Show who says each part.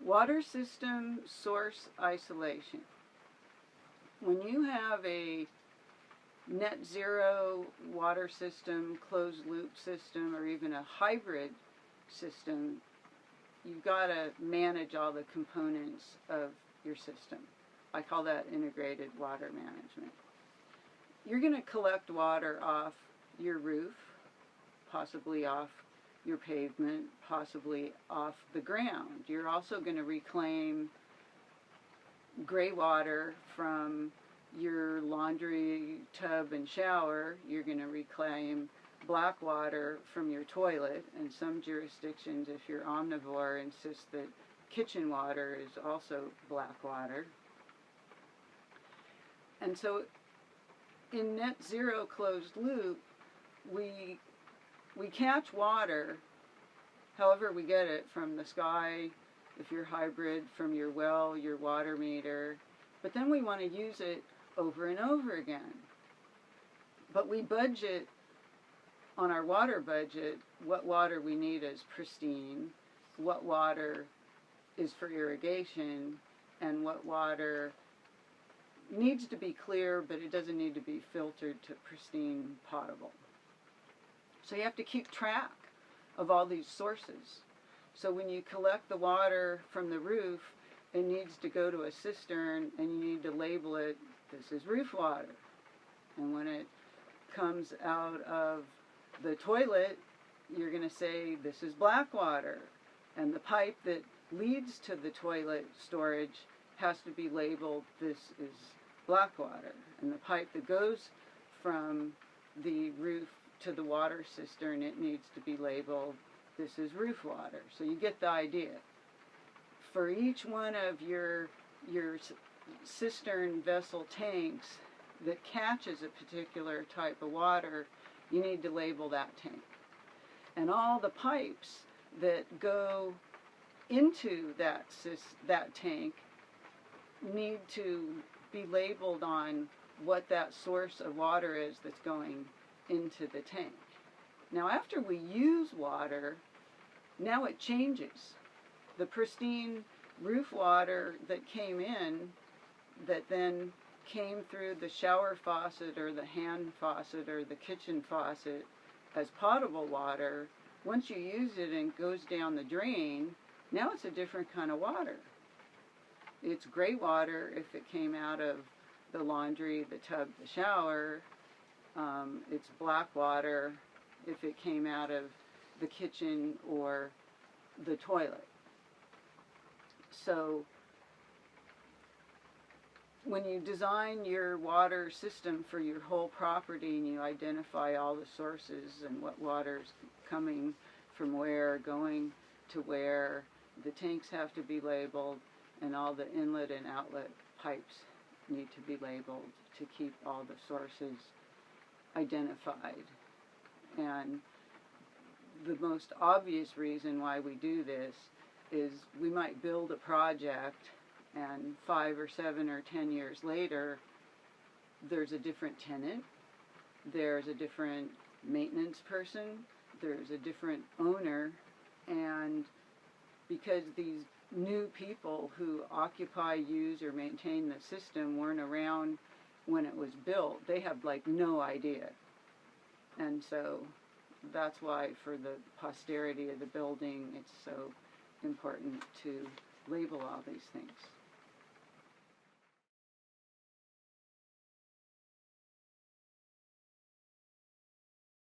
Speaker 1: Water system source isolation. When you have a net zero water system, closed loop system, or even a hybrid system, you've got to manage all the components of your system. I call that integrated water management. You're going to collect water off your roof, possibly off your pavement, possibly off the ground. You're also going to reclaim gray water from your laundry tub and shower. You're going to reclaim black water from your toilet, and some jurisdictions, if you're omnivore, insist that kitchen water is also black water. And so in net zero closed loop, we catch water however we get it, from the sky, if you're hybrid, from your well, your water meter, but then we want to use it over and over again. But we budget on our water budget what water we need as pristine, what water is for irrigation, and what water needs to be clear, but it doesn't need to be filtered to pristine potable. So you have to keep track of all these sources. So when you collect the water from the roof, it needs to go to a cistern, and you need to label it, this is roof water. And when it comes out of the toilet, you're going to say, this is black water. And the pipe that leads to the toilet storage has to be labeled, this is black water. And the pipe that goes from the roof to the water cistern, it needs to be labeled, this is roof water. So you get the idea. For each one of your cistern vessel tanks that catches a particular type of water, you need to label that tank. And all the pipes that go into that tank need to be labeled on what that source of water is that's going into the tank. Now after we use water, now it changes. The pristine roof water that came in, that then came through the shower faucet or the hand faucet or the kitchen faucet as potable water, once you use it and it goes down the drain, now it's a different kind of water. It's gray water if it came out of the laundry, the tub, the shower. It's black water if it came out of the kitchen or the toilet. So when you design your water system for your whole property and you identify all the sources and what water's coming from where, going to where, the tanks have to be labeled, and all the inlet and outlet pipes need to be labeled to keep all the sources identified. And the most obvious reason why we do this is we might build a project, and 5 or 7 or 10 years later, there's a different tenant, there's a different maintenance person, there's a different owner, and because these new people who occupy, use, or maintain the system weren't around when it was built, they have like no idea. And so that's why for the posterity of the building, it's so important to label all these things.